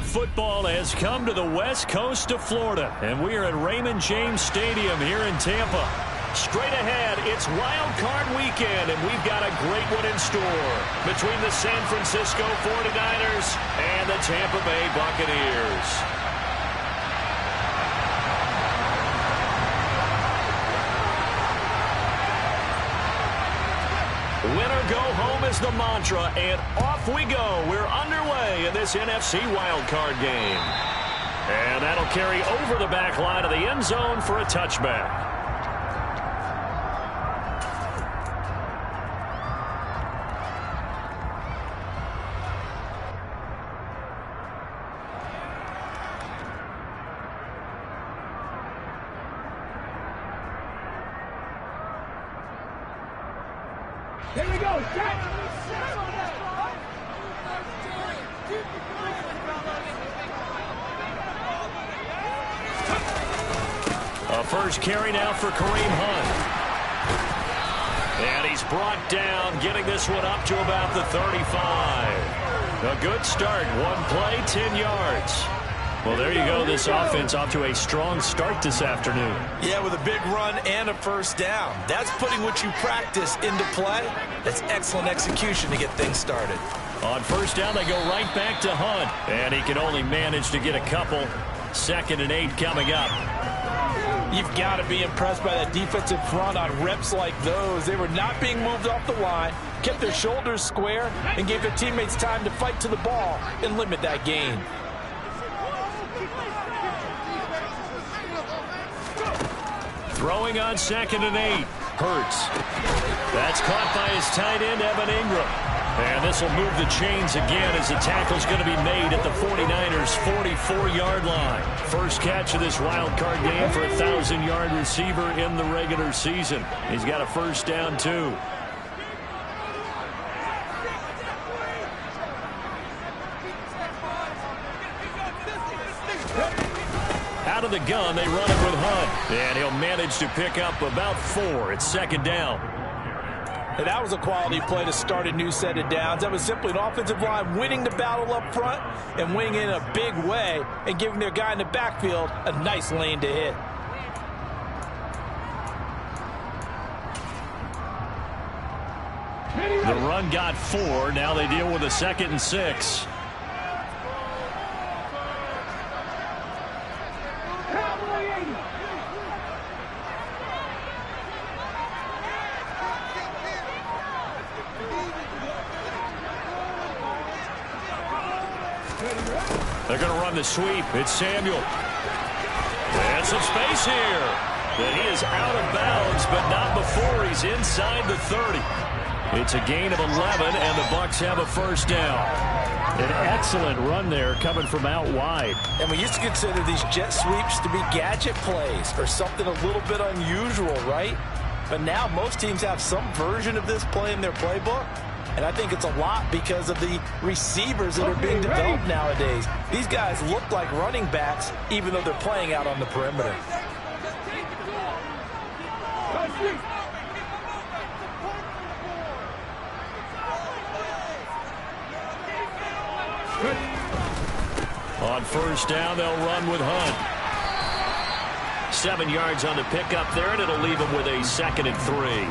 Playoff football has come to the west coast of Florida, and we are at Raymond James Stadium here in Tampa. Straight ahead, it's Wild Card Weekend, and we've got a great one in store between the San Francisco 49ers and the Tampa Bay Buccaneers. Winner go home is the mantra, and off we go. We're underway in this NFC wildcard game. And that'll carry over the back line of the end zone for a touchback. Here we go, Jack! A first carry now for Kareem Hunt. And he's brought down, getting this one up to about the 35. A good start. One play, 10 yards. Well, there you go. This offense off to a strong start this afternoon. Yeah, with a big run and a first down. That's putting what you practice into play. That's excellent execution to get things started. On first down, they go right back to Hunt. And he can only manage to get a couple. 2nd and 8 coming up. You've got to be impressed by that defensive front on reps like those. They were not being moved off the line, kept their shoulders square, and gave their teammates time to fight to the ball and limit that gain. Throwing on 2nd and 8. Hurts. That's caught by his tight end, Evan Ingram. And this will move the chains again as the tackle's going to be made at the 49ers' 44-yard line. First catch of this wild card game for a 1,000-yard receiver in the regular season. He's got a first down, too. Out of the gun, they run it with Hunt. And he'll manage to pick up about 4. It's 2nd down. And that was a quality play to start a new set of downs. That was simply an offensive line winning the battle up front and winning in a big way and giving their guy in the backfield a nice lane to hit. The run got 4. Now they deal with a 2nd and 6. They're going to run the sweep. It's Samuel. And some space here. And he is out of bounds, but not before he's inside the 30. It's a gain of 11, and the Bucs have a first down. An excellent run there coming from out wide. And we used to consider these jet sweeps to be gadget plays or something a little bit unusual, right? But now most teams have some version of this play in their playbook. And I think it's a lot because of the receivers that are being developed nowadays. These guys look like running backs even though they're playing out on the perimeter. On first down, they'll run with Hunt. 7 yards on the pickup there, and it'll leave him with a 2nd and 3.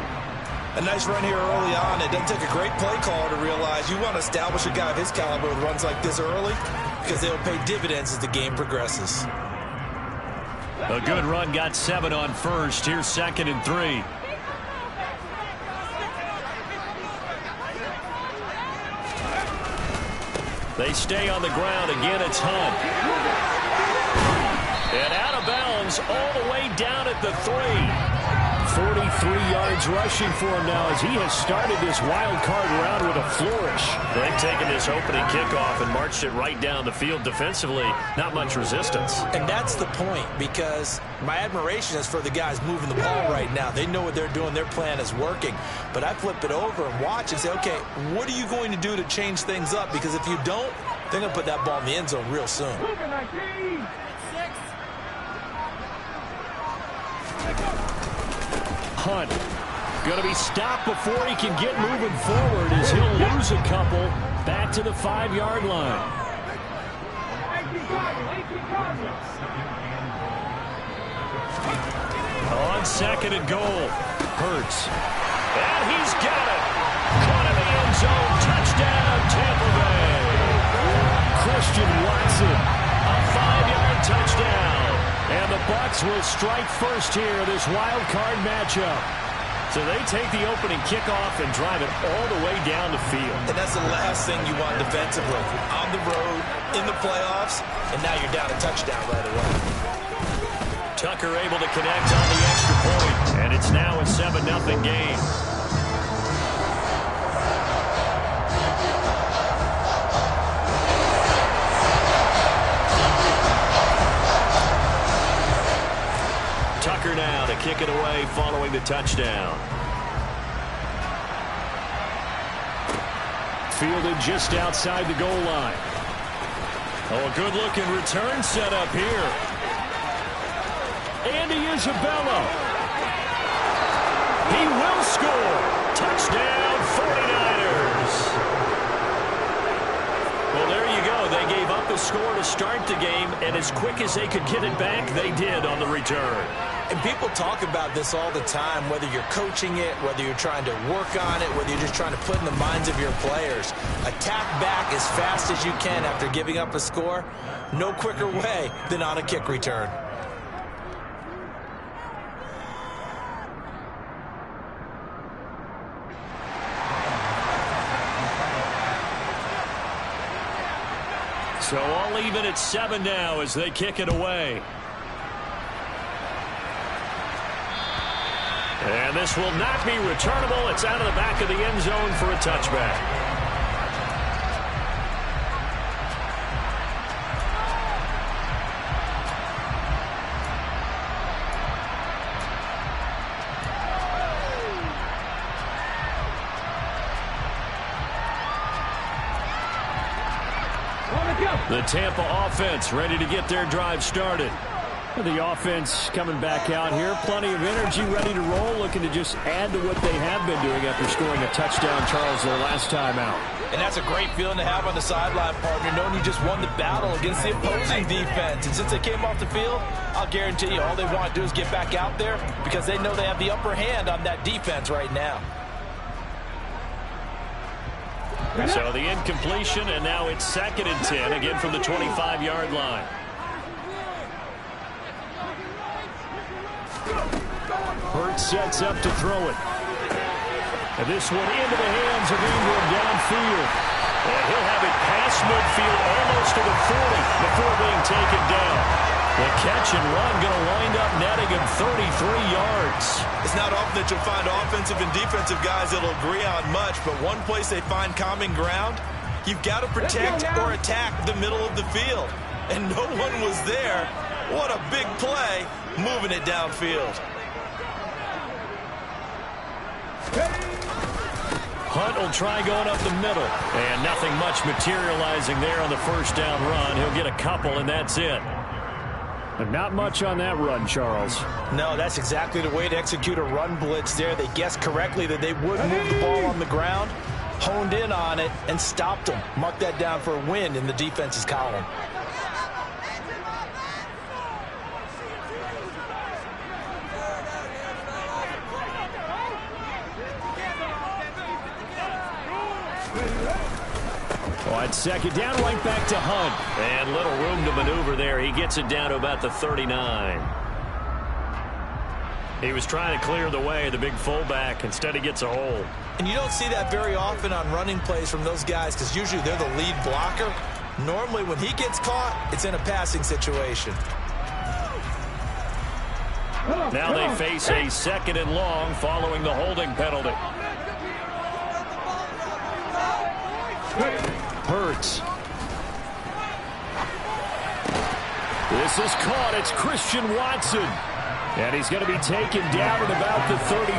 A nice run here early on. It doesn't take a great play caller to realize you want to establish a guy of his caliber with runs like this early because they'll pay dividends as the game progresses. A good run, got 7 on first. Here's 2nd and 3. They stay on the ground. Again, it's Hunt. And out of bounds all the way down at the 3. 43 yards rushing for him now as he has started this wild card round with a flourish. They've taken this opening kickoff and marched it right down the field defensively. Not much resistance. And that's the point, because my admiration is for the guys moving the ball right now. They know what they're doing. Their plan is working. But I flip it over and watch and say, okay, what are you going to do to change things up? Because if you don't, they're going to put that ball in the end zone real soon. Hunt going to be stopped before he can get moving forward as he'll lose a couple back to the 5-yard line. On second and goal, Hurts. And he's got it. Caught in the end zone. Touchdown, Tampa Bay. Christian Watson, a 5-yard touchdown. And the Bucs will strike first here in this wild card matchup. So they take the opening kickoff and drive it all the way down the field. And that's the last thing you want defensively. On the road, in the playoffs, and now you're down a touchdown right away. Tucker able to connect on the extra point, and it's now a 7-0 game. Tucker now to kick it away following the touchdown. Fielded just outside the goal line. Oh, a good-looking return set up here. Andy Isabella. He will score. Touchdown, 49ers. Well, there you go. They gave up a score to start the game, and as quick as they could get it back, they did on the return. And people talk about this all the time, whether you're coaching it, whether you're trying to work on it, whether you're just trying to put in the minds of your players. Attack back as fast as you can after giving up a score. No quicker way than on a kick return. So all even at 7 now as they kick it away. And this will not be returnable. It's out of the back of the end zone for a touchback. The Tampa offense ready to get their drive started. The offense coming back out here. Plenty of energy, ready to roll, looking to just add to what they have been doing after scoring a touchdown, Charles, their last time out. And that's a great feeling to have on the sideline, partner, knowing you just won the battle against the opposing defense. And since they came off the field, I'll guarantee you all they want to do is get back out there because they know they have the upper hand on that defense right now. So the incompletion, and now it's 2nd and 10, again from the 25-yard line. Hurts sets up to throw it. And this one into the hands of Ingram downfield. And he'll have it past midfield almost to the 40 before being taken down. The catch and run going to wind up netting him 33 yards. It's not often that you'll find offensive and defensive guys that'll agree on much, but one place they find common ground, you've got to protect or attack the middle of the field. And no one was there. What a big play, moving it downfield. Hunt will try going up the middle. And nothing much materializing there on the first down run. He'll get a couple, and that's it. And not much on that run, Charles. No, that's exactly the way to execute a run blitz there. They guessed correctly that they would move the ball on the ground, honed in on it, and stopped them. Mark that down for a win in the defense's column. On 2nd down, right back to Hunt. And little room to maneuver there. He gets it down to about the 39. He was trying to clear the way, the big fullback. Instead, he gets a hold. And you don't see that very often on running plays from those guys because usually they're the lead blocker. Normally, when he gets caught, it's in a passing situation. Now they face a 2nd and long following the holding penalty. Hurts. This is caught. It's Christian Watson. And he's going to be taken down at about the 33.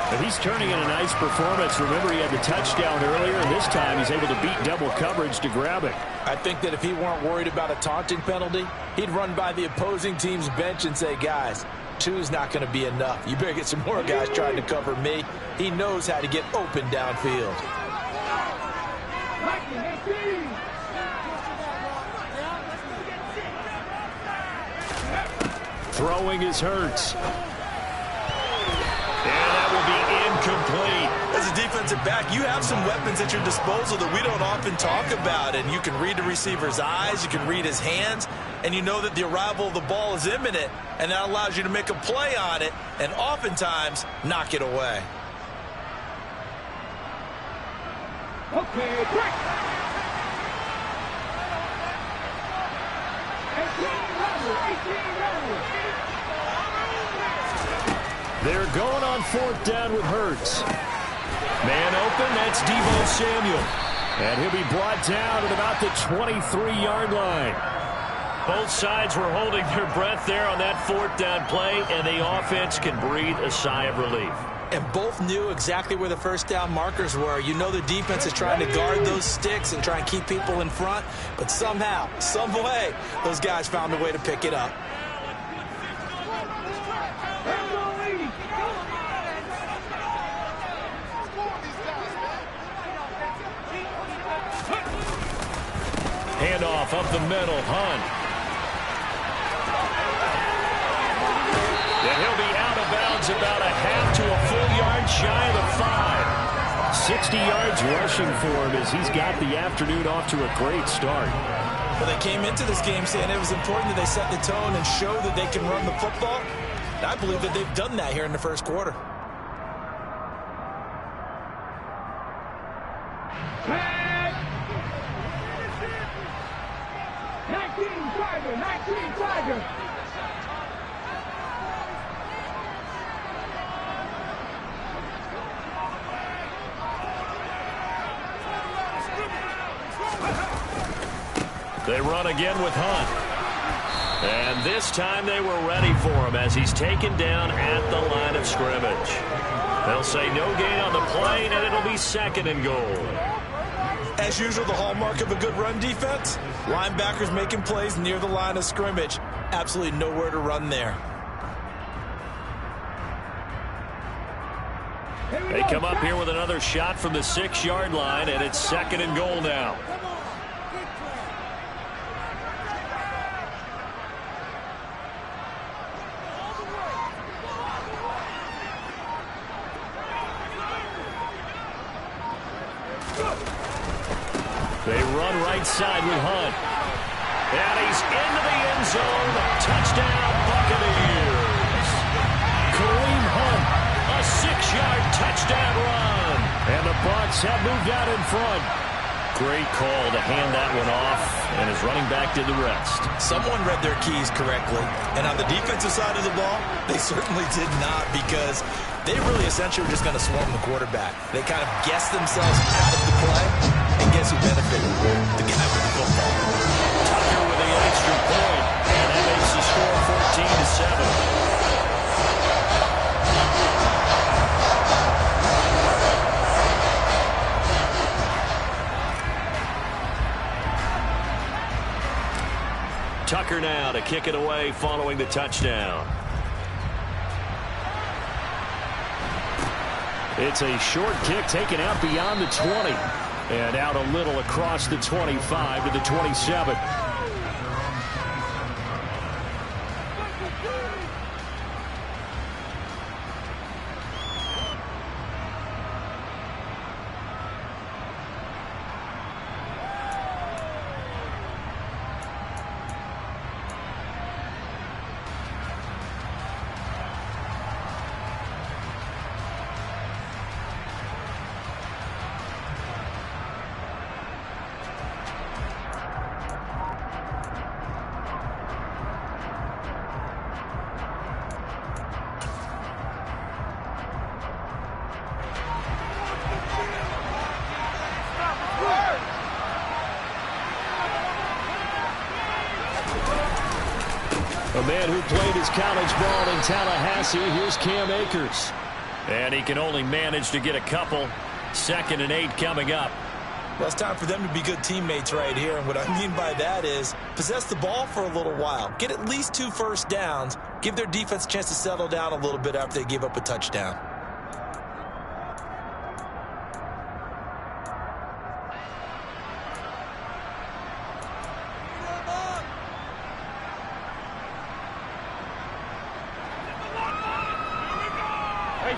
But he's turning in a nice performance. Remember, he had the touchdown earlier, and this time he's able to beat double coverage to grab it. I think that if he weren't worried about a taunting penalty, he'd run by the opposing team's bench and say, guys, 2's not going to be enough. You better get some more guys trying to cover me. He knows how to get open downfield. Throwing is Hurts. And that will be incomplete. As a defensive back, you have some weapons at your disposal that we don't often talk about. And you can read the receiver's eyes, you can read his hands, and you know that the arrival of the ball is imminent, and that allows you to make a play on it and oftentimes knock it away. Okay, break. They're going on 4th down with Hurts. Man open, that's Deebo Samuel. And he'll be brought down at about the 23-yard line. Both sides were holding their breath there on that 4th down play, and the offense can breathe a sigh of relief. And both knew exactly where the first down markers were. You know the defense is trying to guard those sticks and try and keep people in front, but somehow, some way, those guys found a way to pick it up. Handoff up the middle, Hunt. And he'll be out of bounds about a half to a full yard shy of the 5. 60 yards rushing for him as he's got the afternoon off to a great start. Well, they came into this game saying it was important that they set the tone and show that they can run the football. And I believe that they've done that here in the first quarter. Tag! 19 Tiger, 19 Tiger. They run again with Hunt. And this time they were ready for him as he's taken down at the line of scrimmage. They'll say no gain on the play, and it'll be 2nd and goal. As usual, the hallmark of a good run defense, linebackers making plays near the line of scrimmage. Absolutely nowhere to run there. They come up here with another shot from the 6-yard line, and it's 2nd and goal now. They run right side with Hunt. And he's into the end zone. Touchdown, Buccaneers. Kareem Hunt, a 6-yard touchdown run. And the Bucs have moved out in front. Great call to hand that one off, and his running back did the rest. Someone read their keys correctly. And on the defensive side of the ball, they certainly did not, because they really essentially were just going to swarm the quarterback. They kind of guessed themselves out of the play. And guess who benefited? The guy with the football. Tucker with the extra point, and that makes the score 14-7. Tucker now to kick it away following the touchdown. It's a short kick taken out beyond the 20. And out a little across the 25 to the 27. A man who played his college ball in Tallahassee, here's Cam Akers. And he can only manage to get a couple. 2nd and 8 coming up. Well, it's time for them to be good teammates right here. And what I mean by that is possess the ball for a little while. Get at least 2 first downs. Give their defense a chance to settle down a little bit after they give up a touchdown.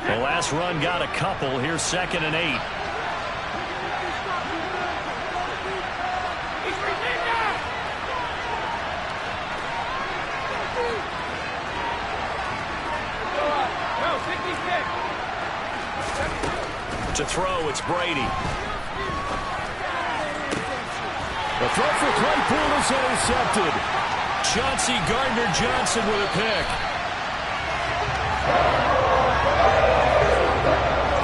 The last run got a couple. Here's 2nd and 8. To throw, it's Brady. The throw for Claypool is intercepted. Chauncey Gardner-Johnson with a pick.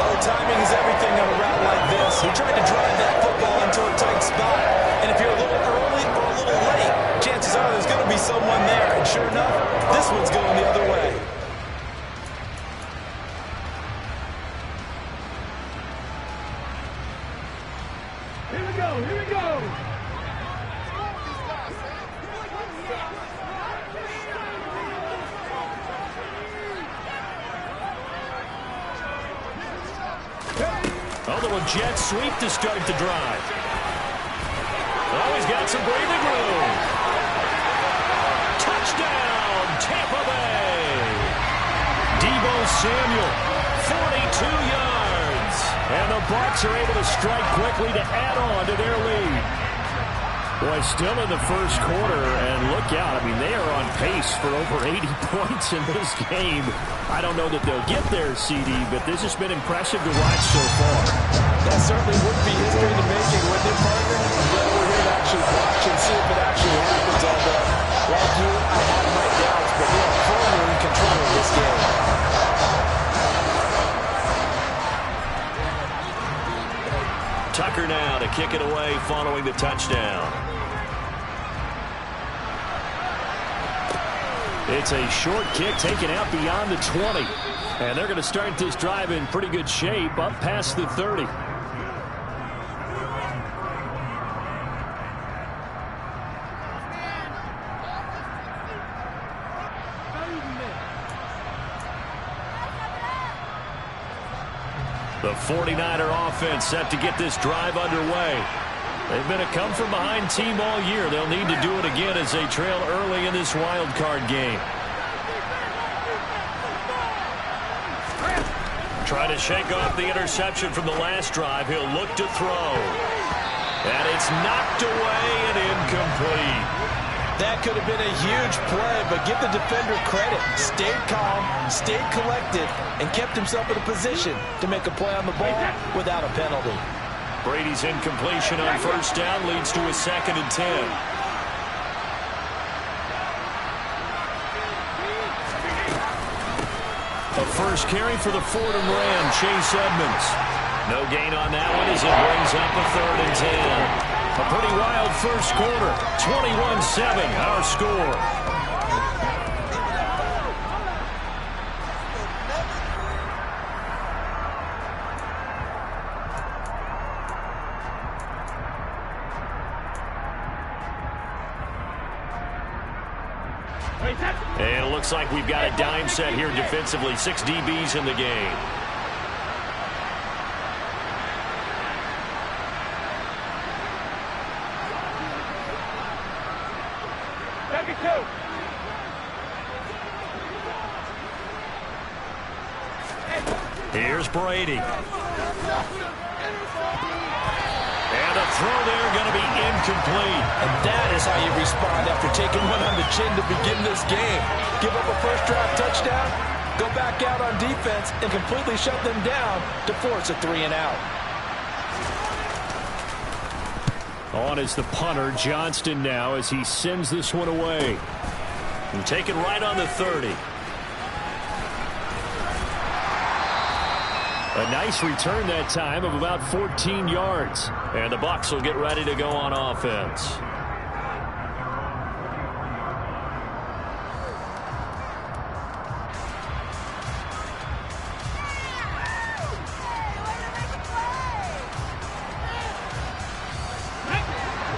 Oh, timing is everything on a route like this. He tried to drive that football into a tight spot. And if you're a little early or a little late, chances are there's going to be someone there. And sure enough, this one's going the other way. Here we go, here we go. A little jet sweep to start the drive. Oh, he's got some breathing room. Touchdown, Tampa Bay. Deebo Samuel, 42 yards. And the Bucs are able to strike quickly to add on to their lead. Boy, still in the first quarter, and look out. I mean, they are on pace for over 80 points in this game. I don't know that they'll get there, CD, but this has been impressive to watch so far. That certainly would be history in the making, wouldn't it, partner? But we're here to actually watch and see if it actually happens. Although, like you, I have my doubts, but we are firmly in control of this game. Tucker now to kick it away following the touchdown. It's a short kick taken out beyond the 20. And they're going to start this drive in pretty good shape up past the 30. The 49er offense set to get this drive underway. They've been a come-from-behind team all year. They'll need to do it again as they trail early in this wild card game. Trying to shake off the interception from the last drive. He'll look to throw. And it's knocked away and incomplete. That could have been a huge play, but give the defender credit. Stayed calm, stayed collected, and kept himself in a position to make a play on the ball without a penalty. Brady's incompletion on first down leads to a 2nd and 10. A first carry for the Fordham Ram, Chase Edmonds. No gain on that one as it brings up a 3rd and 10. A pretty wild first quarter. 21-7, our score. And it looks like we've got a dime set here defensively. 6 DBs in the game. Here's Brady. And a throw there going to be incomplete. And that is how you respond after taking one on the chin to begin this game. Give up a first-draft touchdown, go back out on defense, and completely shut them down to force a 3-and-out. On is the punter, Johnston now, as he sends this one away. And taken right on the 30. A nice return that time of about 14 yards. And the Bucs will get ready to go on offense.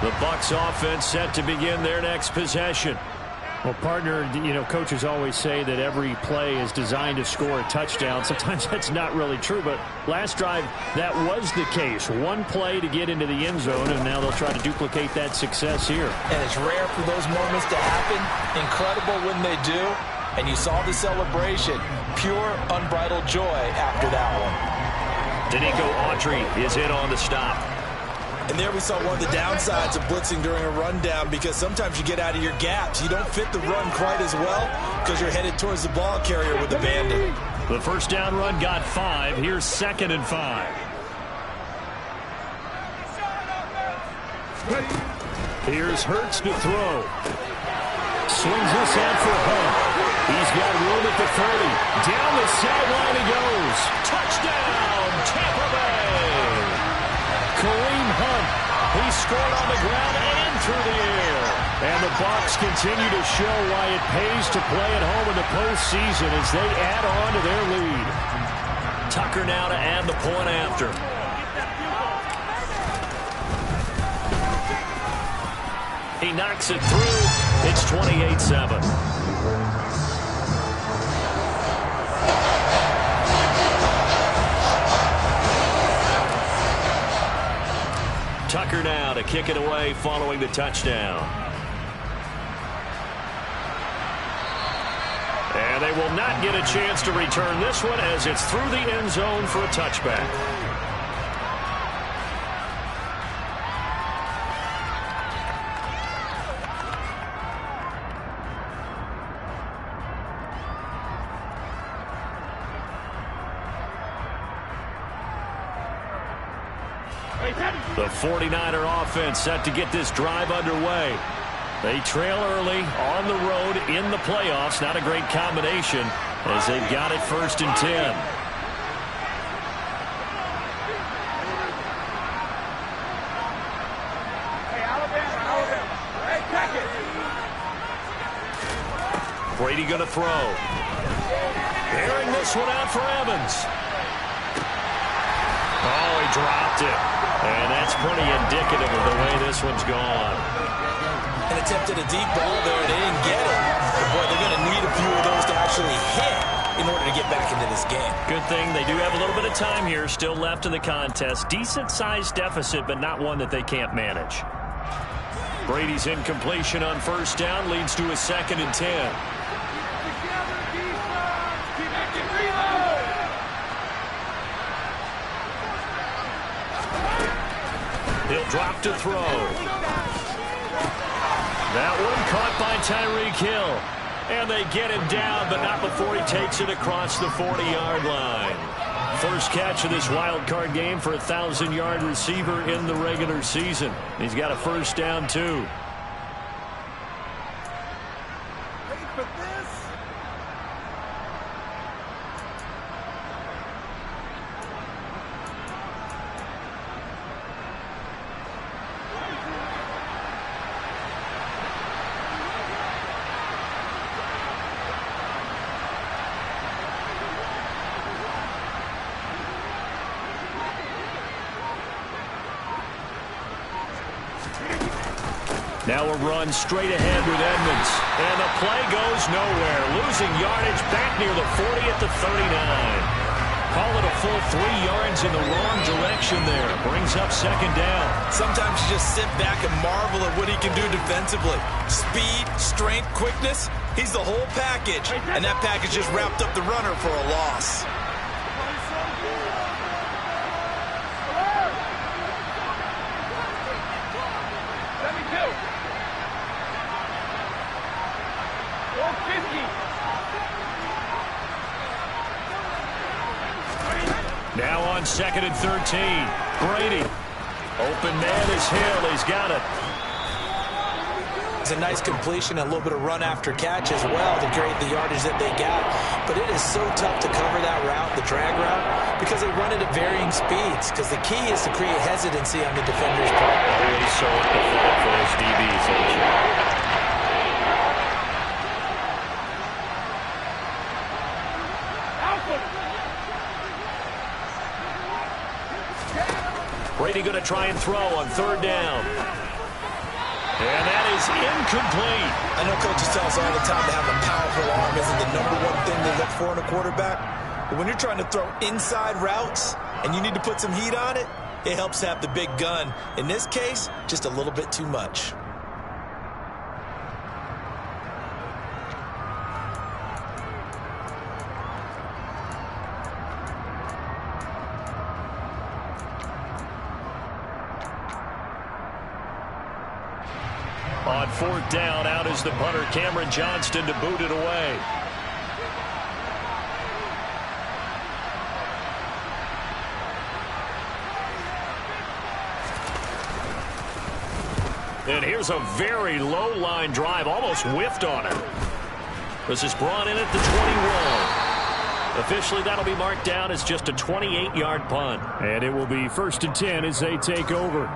The Bucs offense set to begin their next possession. Well, partner, you know, coaches always say that every play is designed to score a touchdown. Sometimes that's not really true, but last drive, that was the case. One play to get into the end zone, and now they'll try to duplicate that success here. And it's rare for those moments to happen. Incredible when they do. And you saw the celebration. Pure, unbridled joy after that one. Danico Autry is in on the stop. And there we saw one of the downsides of blitzing during a rundown, because sometimes you get out of your gaps. You don't fit the run quite as well because you're headed towards the ball carrier with the bandit. The first down run got 5. Here's 2nd and 5. Here's Hurts to throw. Swings this out for Hunt. He's got room at the 30. Down the sideline he goes. Touchdown, Tampa Bay. Kareem Hunt. He scored on the ground and through the air. And the Bucs continue to show why it pays to play at home in the postseason as they add on to their lead. Tucker now to add the point after. He knocks it through. It's 28-7. Tucker now to kick it away following the touchdown. And they will not get a chance to return this one as it's through the end zone for a touchback. The 49er offense set to get this drive underway. They trail early on the road in the playoffs. Not a great combination as they've got it 1st and 10. Brady going to throw. Airing this one out for Evans. Oh, he dropped it. And that's pretty indicative of the way this one's gone. And attempted a deep ball there. They didn't get it. But boy, they're going to need a few of those to actually hit in order to get back into this game. Good thing they do have a little bit of time here still left in the contest. Decent-sized deficit, but not one that they can't manage. Brady's incompletion on 1st down leads to a 2nd and 10. He'll drop to throw. That one caught by Tyreek Hill. And they get him down, but not before he takes it across the 40-yard line. First catch of this wild card game for a 1,000-yard receiver in the regular season. He's got a 1st down, too. Now a run straight ahead with Edmonds. And the play goes nowhere. Losing yardage back near the 40 at the 39. Call it a full 3 yards in the wrong direction there. Brings up 2nd down. Sometimes you just sit back and marvel at what he can do defensively. Speed, strength, quickness. He's the whole package. And that package just wrapped up the runner for a loss. Now on 2nd and 13. Brady. Open man is Hill. He's got it. It's a nice completion, a little bit of run after catch as well to create the yardage that they got. But it is so tough to cover that route, the drag route, because they run it at varying speeds. Because the key is to create hesitancy on the defender's part. Always so pathetic for those DBs, AJ. Brady going to try and throw on 3rd down. And that is incomplete. I know coaches tell us all the time to have a powerful arm isn't the #1 thing they look for in a quarterback. But when you're trying to throw inside routes and you need to put some heat on it, it helps to have the big gun. In this case, just a little bit too much. On fourth down, out is the punter, Cameron Johnston, to boot it away. And here's a very low line drive, almost whiffed on it. This is brought in at the 21. Officially, that'll be marked down as just a 28-yard punt. And it will be 1st and 10 as they take over.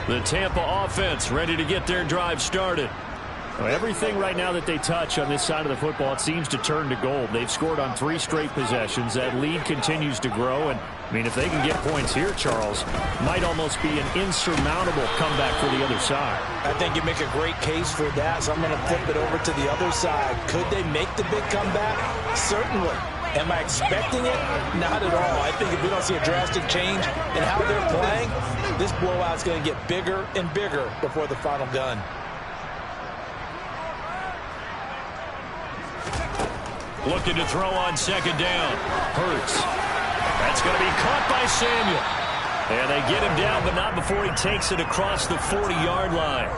The Tampa offense ready to get their drive started. Well, everything right now that they touch on this side of the football, it seems to turn to gold. They've scored on 3 straight possessions. That lead continues to grow. And, I mean, if they can get points here, Charles, might almost be an insurmountable comeback for the other side. I think you make a great case for that, so I'm going to flip it over to the other side. Could they make the big comeback? Certainly. Am I expecting it? Not at all. I think if we don't see a drastic change in how they're playing, this blowout's going to get bigger and bigger before the final gun. Looking to throw on 2nd down. Hurts. That's going to be caught by Samuel. And they get him down, but not before he takes it across the 40-yard line.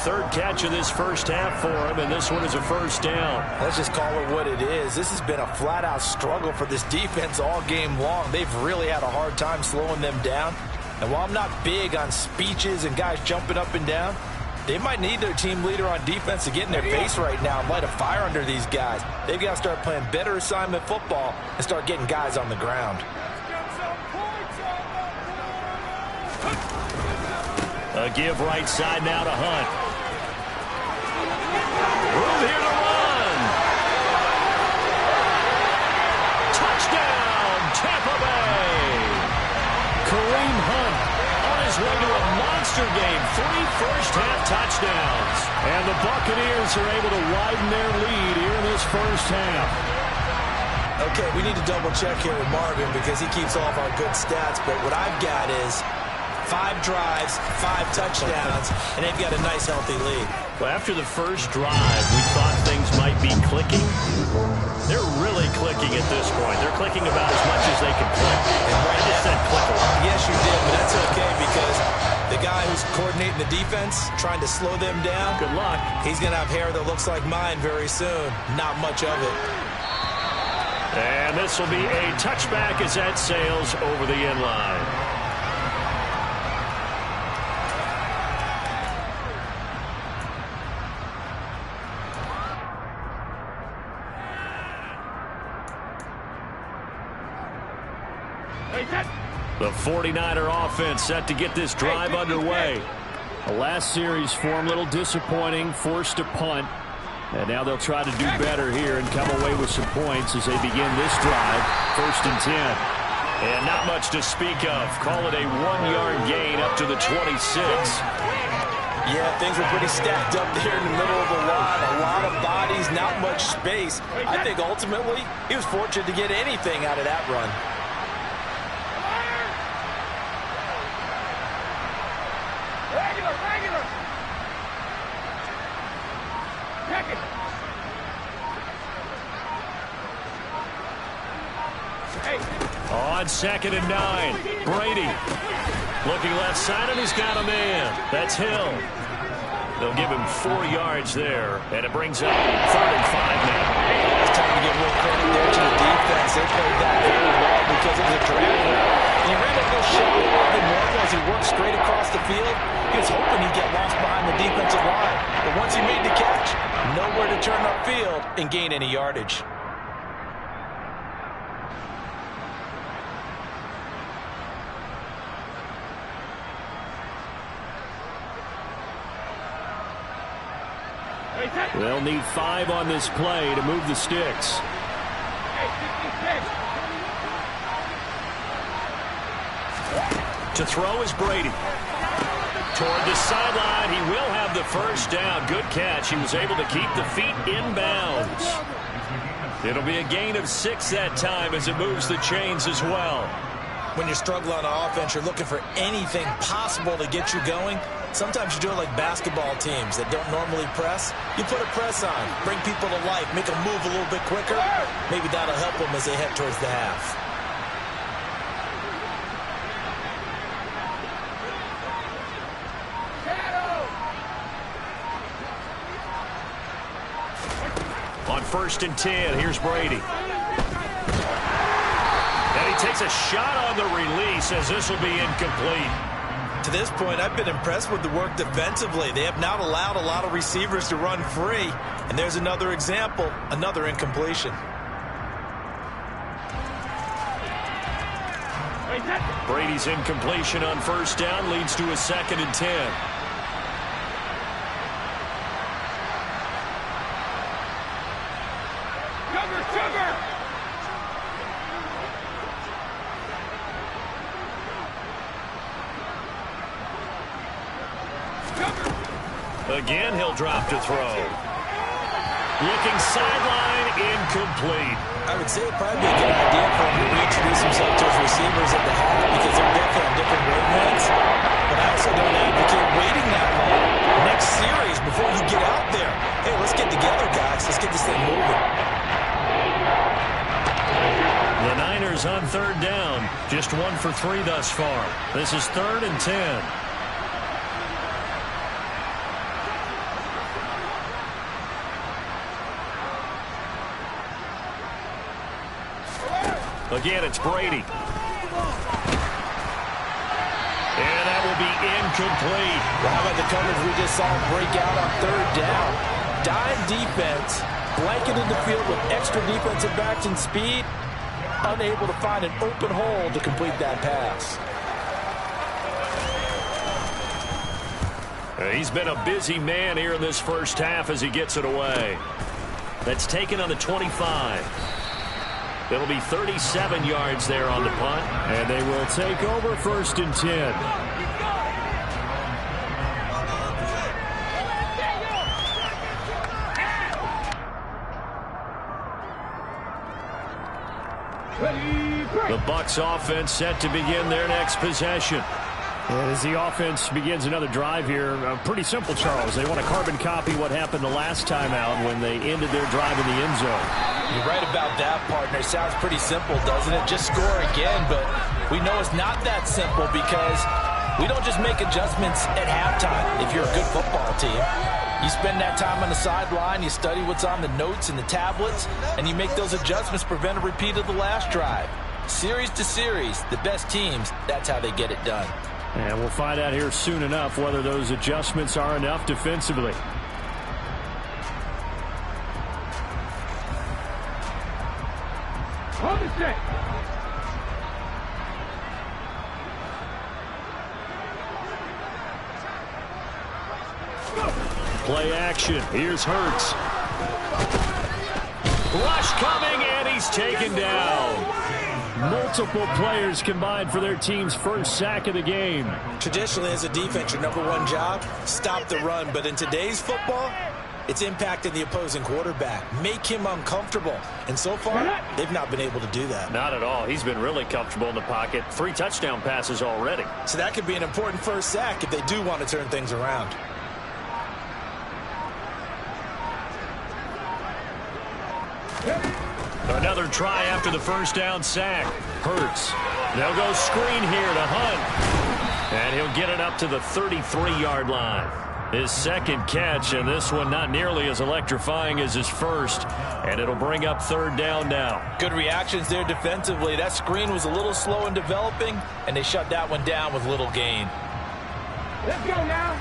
3rd catch of this first half for him, and this one is a 1st down. Let's just call it what it is. This has been a flat-out struggle for this defense all game long. They've really had a hard time slowing them down. And while I'm not big on speeches and guys jumping up and down, they might need their team leader on defense to get in their face right now and light a fire under these guys. They've got to start playing better assignment football and start getting guys on the ground. A give right side now to Hunt. Room here to run. Touchdown, Tampa Bay. Kareem Hunt on his way to a monster game. 3 first-half touchdowns. And the Buccaneers are able to widen their lead here in this first half. Okay, we need to double-check here with Marvin because he keeps all of our good stats. But what I've got is 5 drives, 5 touchdowns, and they've got a nice, healthy lead. Well, after the first drive, we thought things might be clicking. They're really clicking at this point. They're clicking about as much as they can click. I just said click a lot. Yes, you did, but that's okay because the guy who's coordinating the defense, trying to slow them down, Good luck. he's going to have hair that looks like mine very soon. Not much of it. And this will be a touchback as that sails over the end line. The 49er offense set to get this drive underway. The last series for him, a little disappointing, forced a punt. And now they'll try to do better here and come away with some points as they begin this drive. 1st and 10. And not much to speak of. Call it a 1-yard gain up to the 26. Yeah, things were pretty stacked up there in the middle of the line. A lot of bodies, not much space. I think ultimately he was fortunate to get anything out of that run. On 2nd and 9, Brady looking left side, and he's got a man. That's Hill. They'll give him 4 yards there, and it brings up 3rd and 5 now. It's time to give more credit there to the defense. They played that very well because it was a drag route. And he ran a little shallower than normal as he worked straight across the field. He was hoping he'd get lost behind the defensive line. But once he made the catch, nowhere to turn upfield and gain any yardage. They'll need 5 on this play to move the sticks. To throw is Brady. Toward the sideline, he will have the 1st down. Good catch. He was able to keep the feet in bounds. It'll be a gain of 6 that time as it moves the chains as well. When you're struggling on offense, you're looking for anything possible to get you going. Sometimes you do it like basketball teams that don't normally press. You put a press on, bring people to life, make them move a little bit quicker. Maybe that'll help them as they head towards the half. On 1st and 10, here's Brady. And he takes a shot on the release as this will be incomplete. To this point, I've been impressed with the work defensively. They have not allowed a lot of receivers to run free. And there's another example, another incompletion. Brady's incompletion on 1st down leads to a 2nd and 10. Again, he'll drop to throw. Looking sideline, incomplete. I would say it'd probably be a good idea for him to reintroduce himself to his receivers at the half because they're definitely on different wavelengths. But I also don't advocate waiting that long. Next series, before you get out there, hey, let's get together, guys. Let's get this thing moving. The Niners on 3rd down. Just 1 for 3 thus far. This is 3rd and 10. Again, it's Brady. And that will be incomplete. Well, how about the coverage we just saw break out on 3rd down? Dime defense, blanketed the field with extra defensive backs and speed, unable to find an open hole to complete that pass. He's been a busy man here in this first half as he gets it away. That's taken on the 25. It'll be 37 yards there on the punt. And they will take over 1st and 10. The Bucs offense set to begin their next possession. And as the offense begins another drive here, pretty simple, Charles. They want to carbon copy what happened the last time out when they ended their drive in the end zone. You're right about that, partner. Sounds pretty simple, doesn't it? Just score again, but we know it's not that simple because we don't just make adjustments at halftime if you're a good football team. You spend that time on the sideline, you study what's on the notes and the tablets, and you make those adjustments to prevent a repeat of the last drive. Series to series, the best teams, that's how they get it done. And we'll find out here soon enough whether those adjustments are enough defensively. Hold the stick. Play action. Here's Hurts. Rush coming, and he's taken down. Multiple players combined for their team's first sack of the game. Traditionally, as a defense, your #1 job, stop the run. But in today's football, it's impacting the opposing quarterback. Make him uncomfortable. And so far, they've not been able to do that. Not at all. He's been really comfortable in the pocket. 3 touchdown passes already. So that could be an important first sack if they do want to turn things around. Another try after the first down sack. Hurts. They'll go screen here to Hunt. And he'll get it up to the 33-yard line. His second catch, and this one not nearly as electrifying as his first. And it'll bring up 3rd down now. Good reactions there defensively. That screen was a little slow in developing, and they shut that one down with little gain. Let's go now.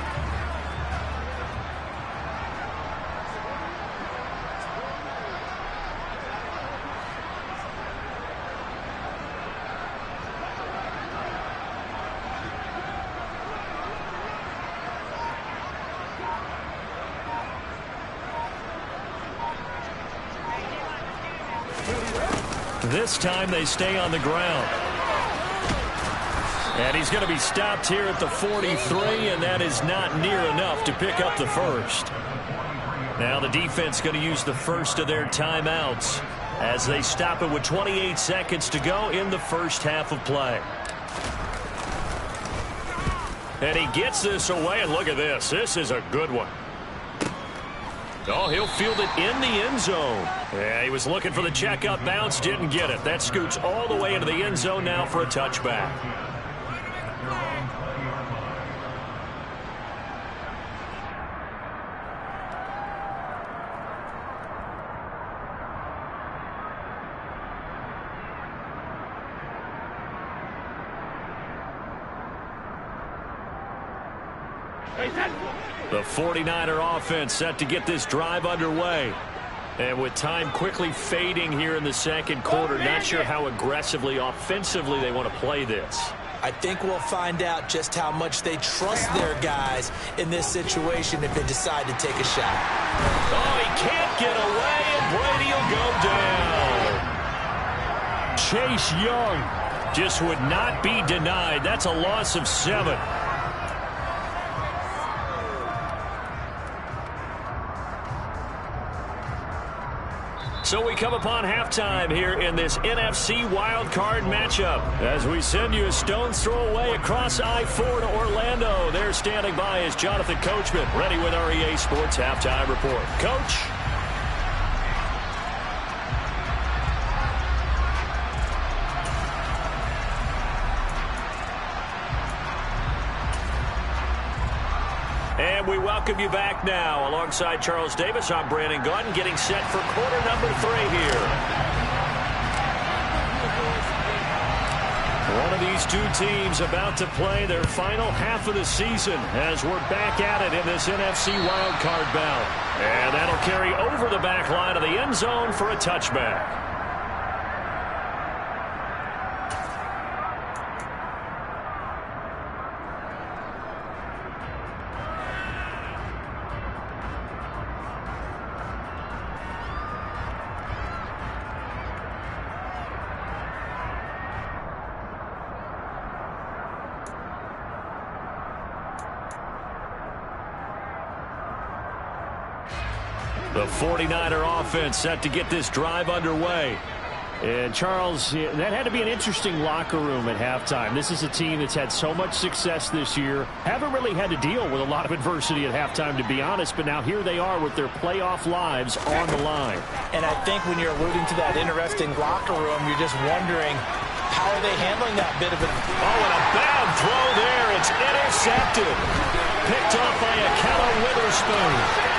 This time they stay on the ground. And he's going to be stopped here at the 43, and that is not near enough to pick up the first. Now the defense going to use the first of their timeouts as they stop it with 28 seconds to go in the first half of play. And he gets this away, and look at this. This is a good one. Oh, he'll field it in the end zone. Yeah, he was looking for the checkup bounce, didn't get it. That scoots all the way into the end zone now for a touchback. The 49er offense set to get this drive underway. And with time quickly fading here in the second quarter, not sure how aggressively, offensively they want to play this. I think we'll find out just how much they trust their guys in this situation if they decide to take a shot. Oh, he can't get away, and Brady will go down. Chase Young just would not be denied. That's a loss of 7. So we come upon halftime here in this NFC wildcard matchup as we send you a stone's throw away across I-4 to Orlando. There standing by is Jonathan Coachman, ready with our EA Sports Halftime Report. Coach? And we welcome you back now. Alongside Charles Davis, I'm Brandon Gunn, getting set for quarter number 3 here. One of these two teams about to play their final half of the season as we're back at it in this NFC wildcard bout. And that'll carry over the back line of the end zone for a touchback. The 49er offense set to get this drive underway. And, Charles, that had to be an interesting locker room at halftime. This is a team that's had so much success this year. Haven't really had to deal with a lot of adversity at halftime, to be honest. But now here they are with their playoff lives on the line. And I think when you're alluding to that interesting locker room, you're just wondering, how are they handling that bit of it? Oh, and a bad throw there. It's intercepted. Picked off by Akella Witherspoon.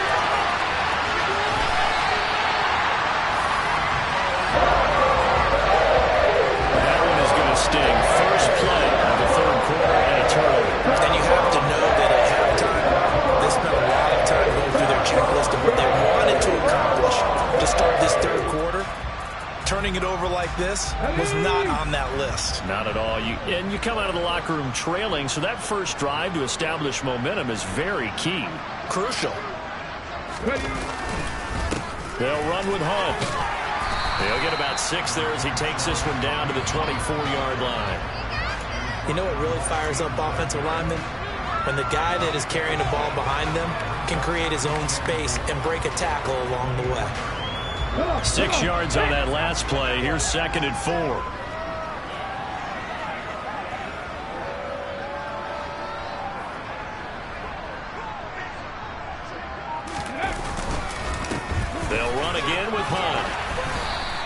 Sting. First play of the third quarter and a turnover. And you have to know that at halftime, they spent a lot of time going through their checklist of what they wanted to accomplish to start this third quarter. Turning it over like this was not on that list. Not at all. And you come out of the locker room trailing, so that first drive to establish momentum is very key. Crucial. They'll run with Hunt. He'll get about 6 there as he takes this one down to the 24-yard line. You know what really fires up offensive linemen? When the guy that is carrying the ball behind them can create his own space and break a tackle along the way. 6 yards on that last play. Here's 2nd and 4. They'll run again with Hunt.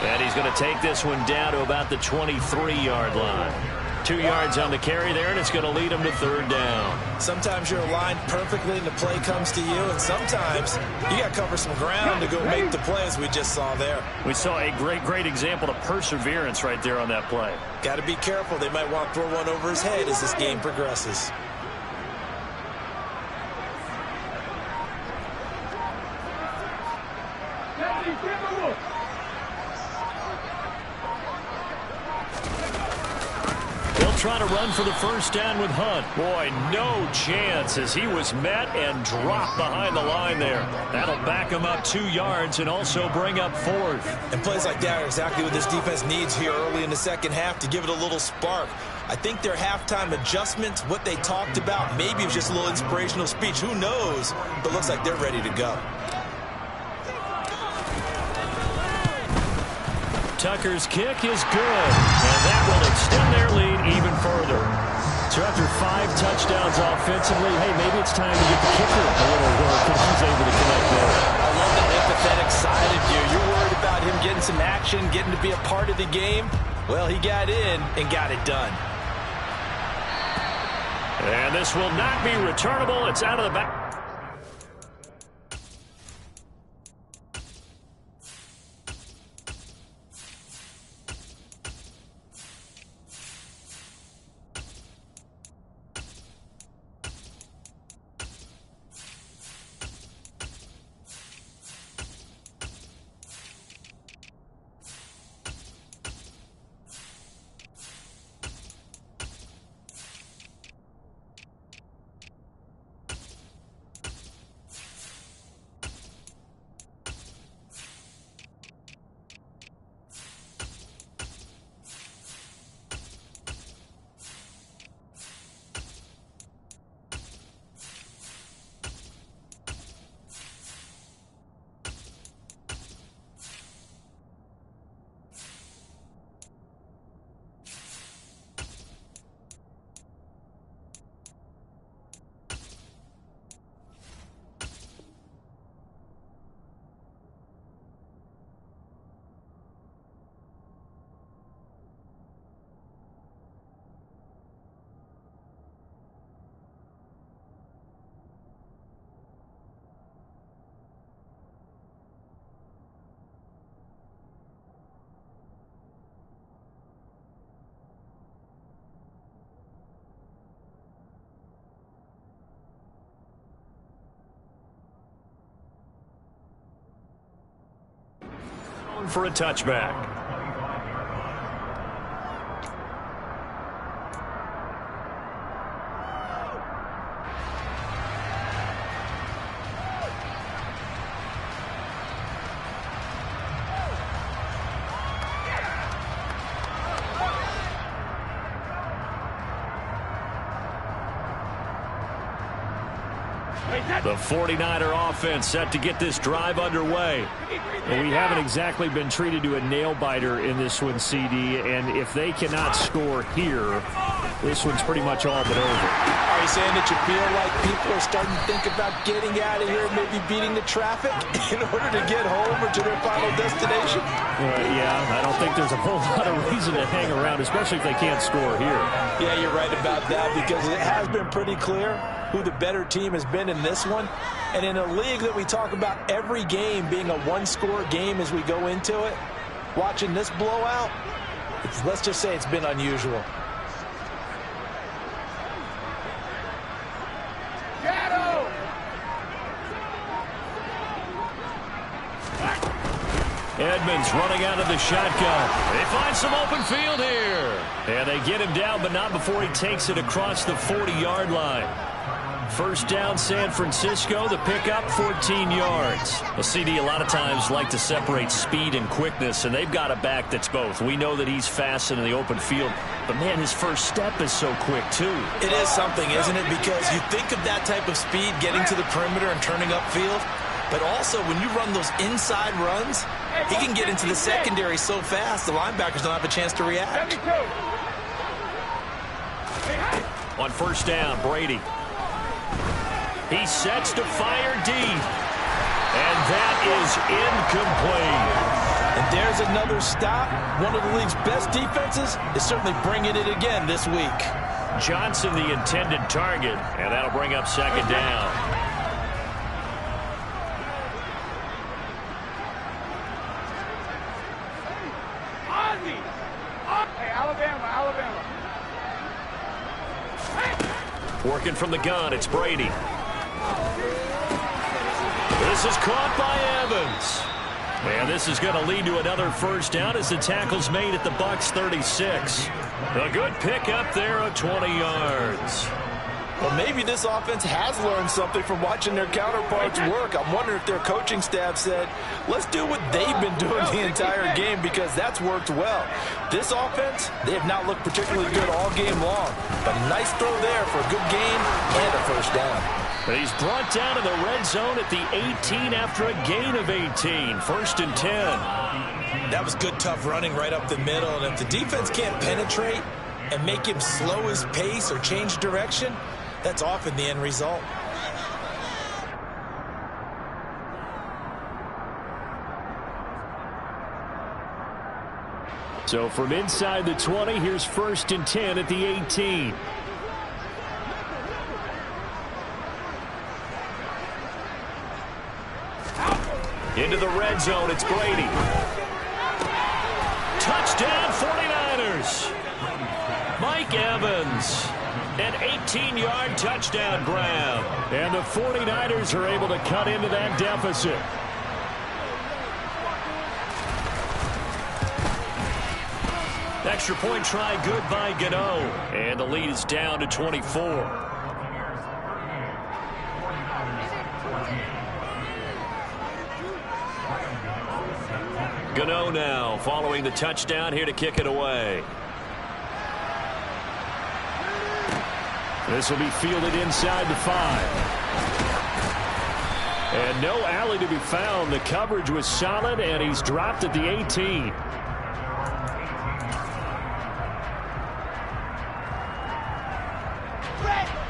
And he's going to take this one down to about the 23-yard line. 2 yards on the carry there, and it's going to lead him to 3rd down. Sometimes you're aligned perfectly and the play comes to you, and sometimes you got to cover some ground to go make the play, as we just saw there. We saw a great example of perseverance right there on that play. Got to be careful. They might want to throw one over his head as this game progresses. Try to run for the first down with Hunt. Boy, no chance as he was met and dropped behind the line there. That'll back him up 2 yards and also bring up 4th. And plays like that are exactly what this defense needs here early in the second half to give it a little spark. I think their halftime adjustments, what they talked about, maybe it was just a little inspirational speech. Who knows? But looks like they're ready to go. Tucker's kick is good, and that will extend their lead even further. So after 5 touchdowns offensively. Hey, maybe it's time to get the kicker a little work, and he's able to connect there. I love that empathetic side of you. You're worried about him getting some action, getting to be a part of the game. Well, he got in and got it done. And this will not be returnable. It's out of the back. For a touchback. The 49er offense set to get this drive underway. Well, we haven't exactly been treated to a nail-biter in this one, CD, and if they cannot score here, this one's pretty much all but over. Are you saying that you feel like people are starting to think about getting out of here, maybe beating the traffic in order to get home or to their final destination? Yeah, I don't think there's a whole lot of reason to hang around, especially if they can't score here. Yeah, you're right about that, because it has been pretty clear who the better team has been in this one. And in a league that we talk about every game being a one-score game as we go into it, watching this blowout, let's just say it's been unusual. Edmonds running out of the shotgun. They find some open field here. And they get him down, but not before he takes it across the 40-yard line. First down, San Francisco. The pickup, 14 yards. Well, CD a lot of times like to separate speed and quickness, and they've got a back that's both. We know that he's fast in the open field, but, man, his first step is so quick, too. It is something, isn't it? Because you think of that type of speed getting to the perimeter and turning upfield, but also when you run those inside runs, he can get into the secondary so fast the linebackers don't have a chance to react. On first down, Brady. He sets to fire deep. And that is incomplete. And there's another stop. One of the league's best defenses is certainly bringing it again this week. Johnson the intended target, and that'll bring up second down. Working from the gun, it's Brady. This is caught by Evans. And this is going to lead to another first down as the tackle's made at the Bucs 36. A good pickup there of 20 yards. Well, maybe this offense has learned something from watching their counterparts work. I'm wondering if their coaching staff said, let's do what they've been doing the entire game, because that's worked well. This offense, they have not looked particularly good all game long. But a nice throw there for a good gain and a first down. He's brought down in the red zone at the 18 after a gain of 18. First and 10. That was good, tough running right up the middle. And if the defense can't penetrate, and make him slow his pace or change direction, that's often the end result. So from inside the 20, here's 1st and 10 at the 18. Into the red zone, it's Brady. Touchdown, 49ers. Mike Evans, an 18-yard touchdown grab. And the 49ers are able to cut into that deficit. Extra point try good by Gano. And the lead is down to 24. Gano now following the touchdown here to kick it away. This will be fielded inside the 5. And no alley to be found. The coverage was solid, and he's dropped at the 18.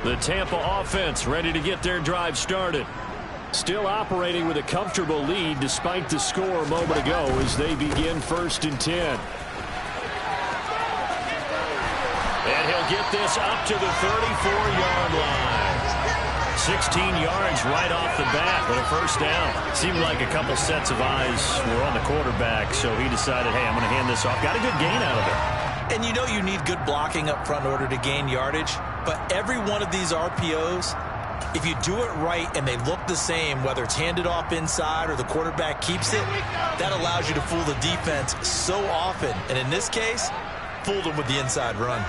The Tampa offense ready to get their drive started. Still operating with a comfortable lead despite the score a moment ago as they begin 1st and 10. And he'll get this up to the 34-yard line. 16 yards right off the bat, but a first down. Seemed like a couple sets of eyes were on the quarterback, so he decided, hey, I'm going to hand this off. Got a good gain out of it. And you know you need good blocking up front in order to gain yardage, but every one of these RPOs, if you do it right and they look the same, whether it's handed off inside or the quarterback keeps it, that allows you to fool the defense so often. And in this case, fooled them with the inside run.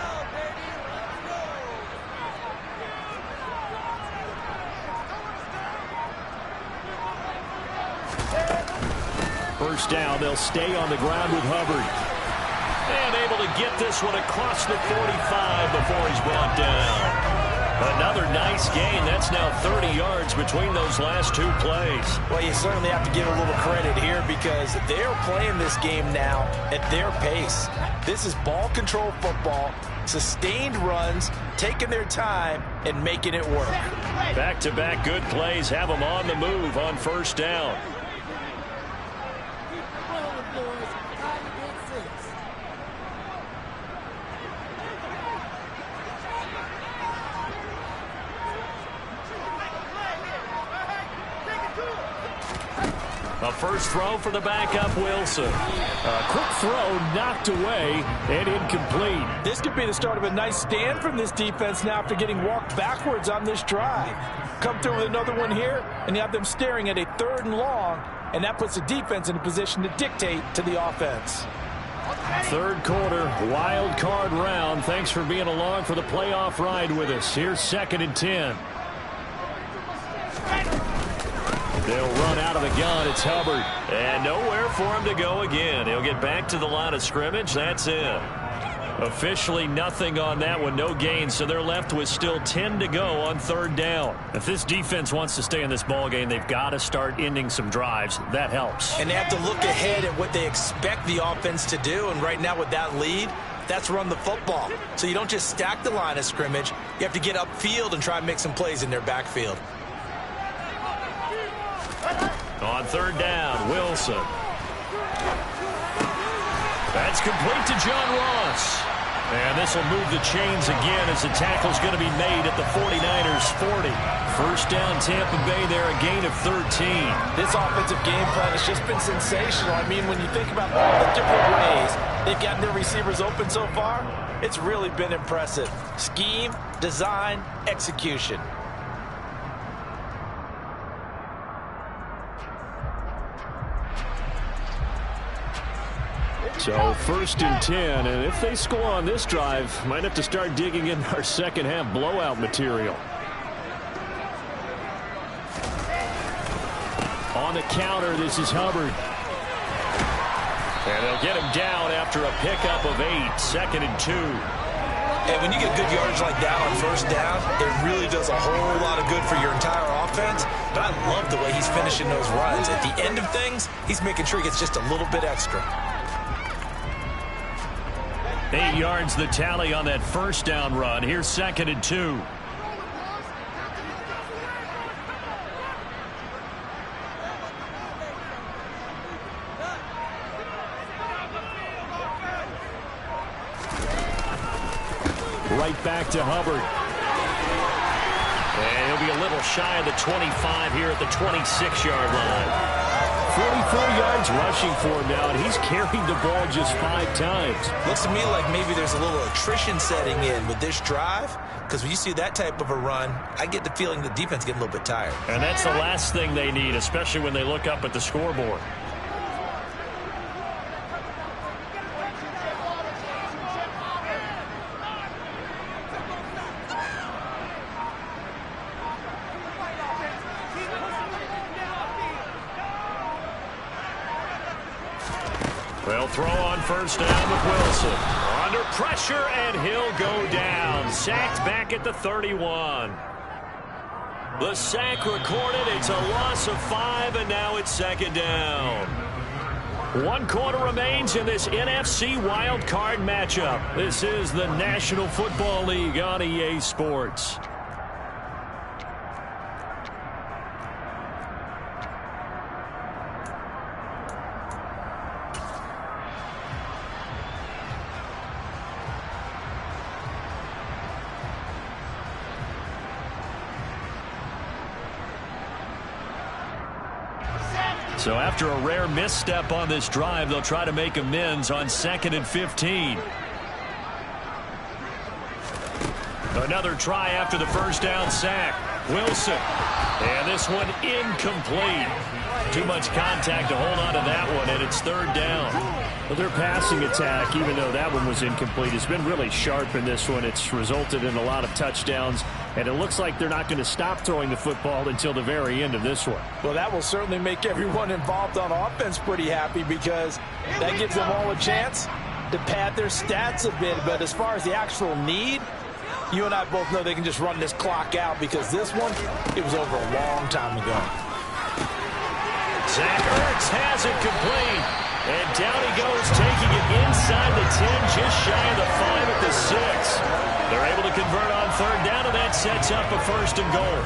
First down, they'll stay on the ground with Hubbard. And able to get this one across the 45 before he's brought down. Another nice gain. That's now 30 yards between those last two plays. Well, you certainly have to give a little credit here because they're playing this game now at their pace. This is ball control football, sustained runs, taking their time, and making it work. Back-to-back good plays have them on the move on first down. A first throw for the backup, Wilson. A quick throw knocked away and incomplete. This could be the start of a nice stand from this defense now after getting walked backwards on this drive. Come through with another one here, and you have them staring at a 3rd and long, and that puts the defense in a position to dictate to the offense. Third quarter, wild card round. Thanks for being along for the playoff ride with us. Here's 2nd and 10. They'll run out of the gun. It's Hubbard. And nowhere for him to go again. He'll get back to the line of scrimmage. That's it. Officially nothing on that one. No gain. So they're left with still 10 to go on 3rd down. If this defense wants to stay in this ball game, they've got to start ending some drives. That helps. And they have to look ahead at what they expect the offense to do. And right now with that lead, that's run the football. So you don't just stack the line of scrimmage. You have to get upfield and try and make some plays in their backfield. On 3rd down, Wilson. That's complete to John Ross. And this will move the chains again as the tackle's going to be made at the 49ers 40. First down, Tampa Bay there, a gain of 13. This offensive game plan has just been sensational. I mean, when you think about all the different ways they've gotten their receivers open so far, it's really been impressive. Scheme, design, execution. So 1st and 10, and if they score on this drive, might have to start digging in our second half blowout material. On the counter, this is Hubbard. And they'll get him down after a pickup of 8, 2nd and 2. And when you get good yardage like that on first down, it really does a whole lot of good for your entire offense. But I love the way he's finishing those runs. At the end of things, he's making sure he gets just a little bit extra. 8 yards the tally on that first down run. Here's 2nd and 2. Right back to Hubbard. And he'll be a little shy of the 25 here at the 26-yard line. 44 yards rushing for him now, and he's carried the ball just 5 times. Looks to me like maybe there's a little attrition setting in with this drive, because when you see that type of a run, I get the feeling the defense getting a little bit tired. And that's the last thing they need, especially when they look up at the scoreboard. They'll throw on first down with Wilson. Under pressure, and he'll go down. Sacked back at the 31. The sack recorded. It's a loss of 5, and now it's 2nd down. 1 quarter remains in this NFC wildcard matchup. This is the National Football League on EA Sports. So after a rare misstep on this drive, they'll try to make amends on 2nd and 15. Another try after the first down sack. Wilson. And this one incomplete. Too much contact to hold on to that one, and it's 3rd down. Well, their passing attack, even though that one was incomplete, has been really sharp in this one. It's resulted in a lot of touchdowns, and it looks like they're not going to stop throwing the football until the very end of this one. Well, that will certainly make everyone involved on offense pretty happy, because that gives them all a chance to pad their stats a bit. But as far as the actual need, you and I both know they can just run this clock out, because this one, it was over a long time ago. Zach Ertz has it complete. And down he goes, taking it inside the 10, just shy of the 5 at the 6. They're able to convert on 3rd down, and that sets up a 1st and goal.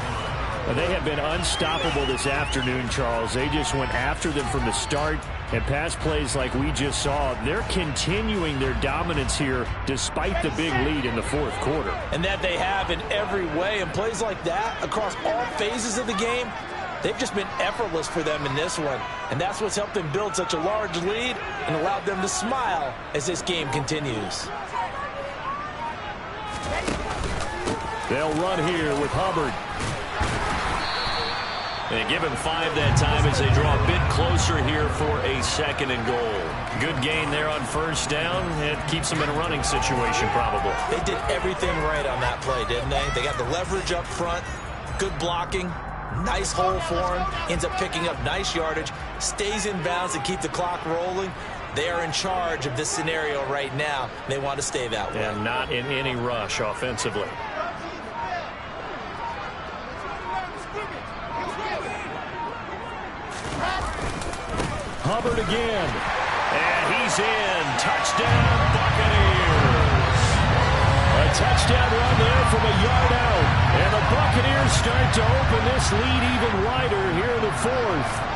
Well, they have been unstoppable this afternoon, Charles. They just went after them from the start, and pass plays like we just saw. They're continuing their dominance here despite the big lead in the 4th quarter. And that they have in every way. And plays like that across all phases of the game, they've just been effortless for them in this one. And that's what's helped them build such a large lead and allowed them to smile as this game continues. They'll run here with Hubbard. They give him 5 that time as they draw a bit closer here for a 2nd and goal. Good gain there on first down. It keeps them in a running situation probably. They did everything right on that play, didn't they? They got the leverage up front, good blocking, nice hole for him, ends up picking up nice yardage, stays in bounds to keep the clock rolling. They are in charge of this scenario right now. They want to stay that way. And not in any rush offensively. Hubbard again. And he's in. Touchdown, Buccaneers. A touchdown run there from a yard out. And the Buccaneers start to open this lead even wider here in the 4th.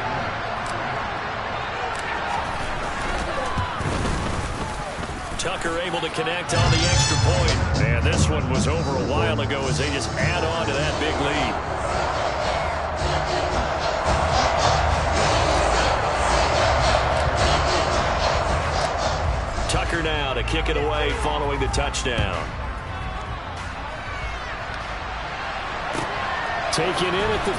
Tucker able to connect on the extra point. And this one was over a while ago as they just add on to that big lead. Tucker now to kick it away following the touchdown. Taken in at the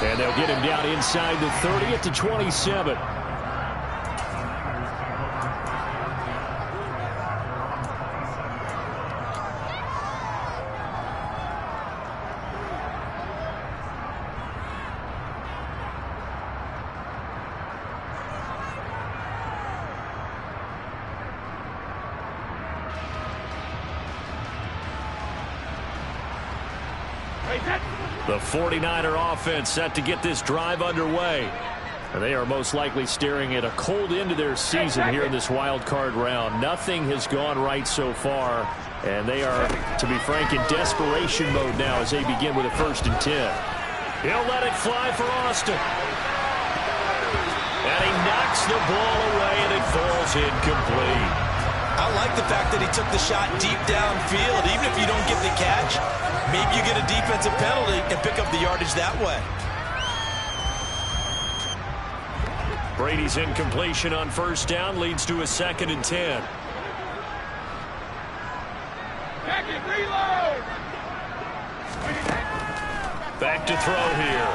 3. And they'll get him down inside the 30 at the 27. The 49er offense set to get this drive underway. And they are most likely staring at a cold end to their season here in this wild card round. Nothing has gone right so far, and they are, to be frank, in desperation mode now as they begin with a 1st and 10. He'll let it fly for Austin. And he knocks the ball away, and it falls incomplete. I like the fact that he took the shot deep downfield. Even if you don't get the catch, maybe you get a defensive penalty and pick up the yardage that way. Brady's incompletion on 1st down leads to a 2nd and 10. Back to throw here.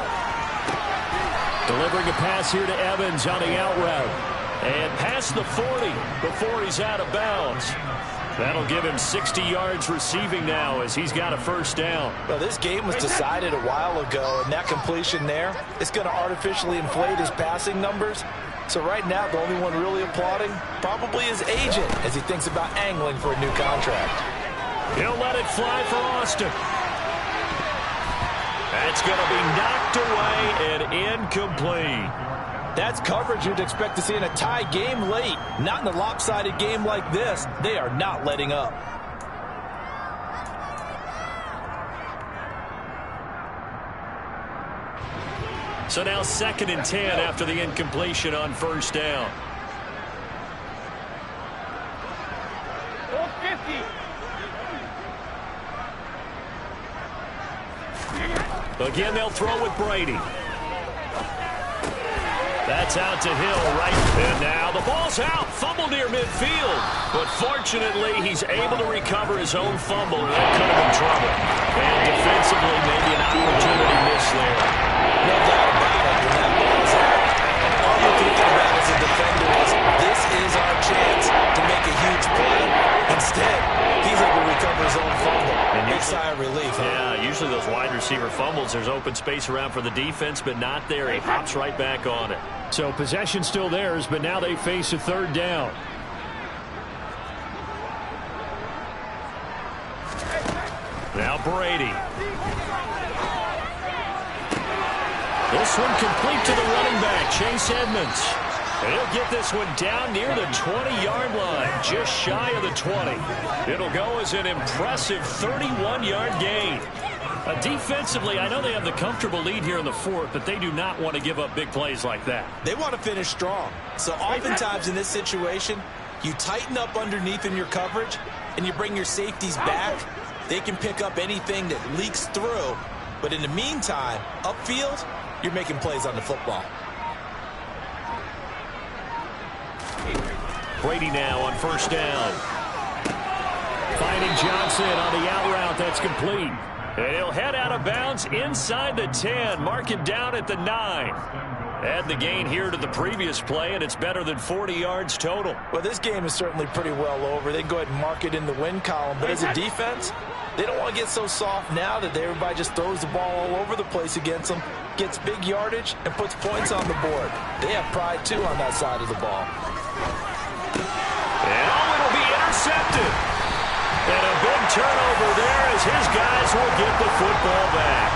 Delivering a pass here to Evans on the out route. And past the 40 before he's out of bounds. That'll give him 60 yards receiving now as he's got a 1st down. Well, this game was decided a while ago, and that completion there is going to artificially inflate his passing numbers. So right now, the only one really applauding probably his agent as he thinks about angling for a new contract. He'll let it fly for Austin. That's going to be knocked away and incomplete. That's coverage you'd expect to see in a tie game late. Not in a lopsided game like this. They are not letting up. So now 2nd and 10 after the incompletion on 1st down. Again, they'll throw with Brady. That's out to Hill, right? And now the ball's out. Fumble near midfield. But fortunately, he's able to recover his own fumble. That could have been trouble. And defensively, maybe an opportunity missed there. No doubt about it. When that ball's out, all you're thinking about as a defender is, this is our chance to make a huge play. Instead, he's able to recover his own fumble. Big sigh of relief, huh? Yeah, usually those wide receiver fumbles, there's open space around for the defense, but not there. He hops right back on it. So possession still theirs, but now they face a 3rd down. Now Brady. This one complete to the running back, Chase Edmonds. And he'll get this one down near the 20-yard line, just shy of the 20. It'll go as an impressive 31-yard gain. Defensively, I know they have the comfortable lead here in the 4th, but they do not want to give up big plays like that. They want to finish strong. So oftentimes in this situation, you tighten up underneath in your coverage, and you bring your safeties back. They can pick up anything that leaks through. But in the meantime, upfield, you're making plays on the football. Brady now on 1st down. Finding Johnson on the out route. That's complete. And he'll head out of bounds inside the 10, mark it down at the 9. Add the gain here to the previous play, and it's better than 40 yards total. Well, this game is certainly pretty well over. They can go ahead and mark it in the win column. But as a defense, they don't want to get so soft now that everybody just throws the ball all over the place against them, gets big yardage, and puts points on the board. They have pride, too, on that side of the ball. And it'll be intercepted. And a big turnover there as his guys will get the football back.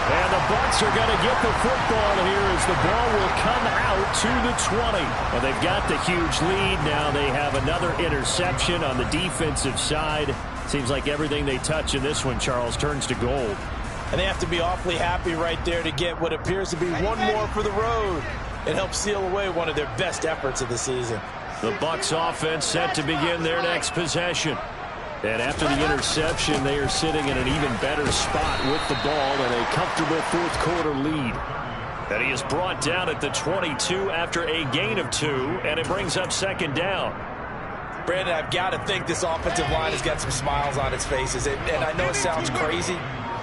And the Bucs are going to get the football here as the ball will come out to the 20. Well, they've got the huge lead. Now they have another interception on the defensive side. Seems like everything they touch in this one, Charles, turns to gold. And they have to be awfully happy right there to get what appears to be one more for the road. It helps seal away one of their best efforts of the season. The Bucs offense set to begin their next possession. And after the interception, they are sitting in an even better spot with the ball and a comfortable 4th quarter lead. And he is brought down at the 22 after a gain of 2, and it brings up 2nd down. Brandon, I've got to think this offensive line has got some smiles on its faces. And I know it sounds crazy,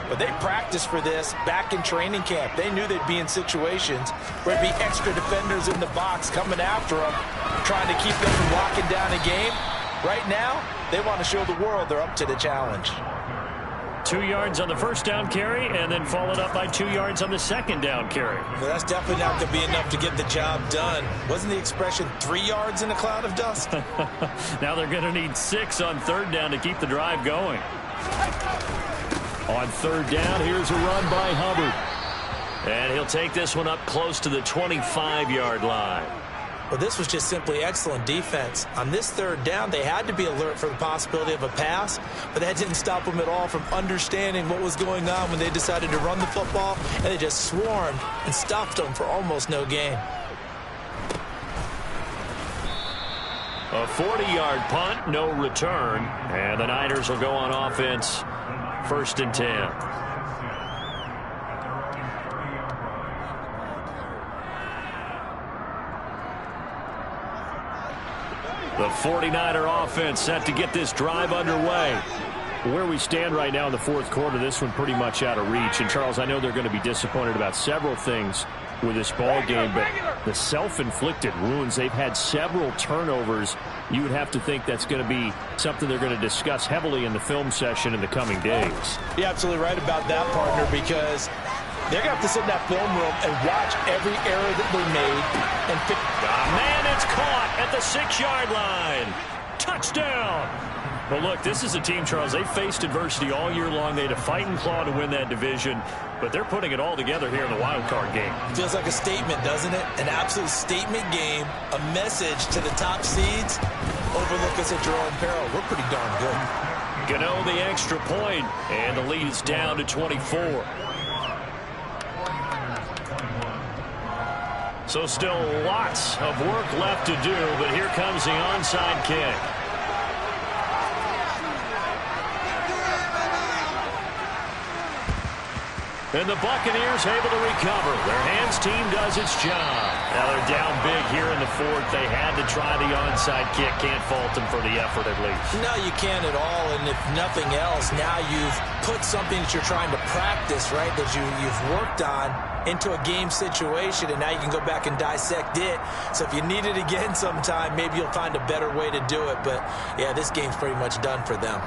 but they practiced for this back in training camp. They knew they'd be in situations where there'd be extra defenders in the box coming after them, trying to keep them from locking down a game. Right now, they want to show the world they're up to the challenge. 2 yards on the 1st down carry, and then followed up by 2 yards on the 2nd down carry. Well, that's definitely not going to be enough to get the job done. Wasn't the expression 3 yards in a cloud of dust? Now they're going to need 6 on 3rd down to keep the drive going. On 3rd down, here's a run by Hubbard. And he'll take this one up close to the 25-yard line. Well, this was just simply excellent defense. On this third down, they had to be alert for the possibility of a pass, but that didn't stop them at all from understanding what was going on when they decided to run the football, and they just swarmed and stuffed them for almost no gain. A 40-yard punt, no return, and the Niners will go on offense, 1st and 10. The 49er offense set to get this drive underway. Where we stand right now in the fourth quarter, this one pretty much out of reach. And, Charles, I know they're going to be disappointed about several things with this ball game, but the self-inflicted wounds, they've had several turnovers. You would have to think that's going to be something they're going to discuss heavily in the film session in the coming days. You're absolutely right about that, partner, because they're going to have to sit in that film room and watch every error that they made and pick. Man, it's caught at the 6-yard line. Touchdown. Well, look, this is a team, Charles, they faced adversity all year long. They had to fight and claw to win that division, but they're putting it all together here in the wild card game. Feels like a statement, doesn't it? An absolute statement game, a message to the top seeds. Overlook us at your own peril. We're pretty darn good. Gano the extra point, and the lead is down to 24. So still lots of work left to do, but here comes the onside kick. And the Buccaneers able to recover. Their hands team does its job. Now they're down big here in the fourth. They had to try the onside kick. Can't fault them for the effort at least. No, you can't at all. And if nothing else, now you've put something that you're trying to practice, right, that you've worked on into a game situation, and now you can go back and dissect it. So if you need it again sometime, maybe you'll find a better way to do it. But, yeah, this game's pretty much done for them.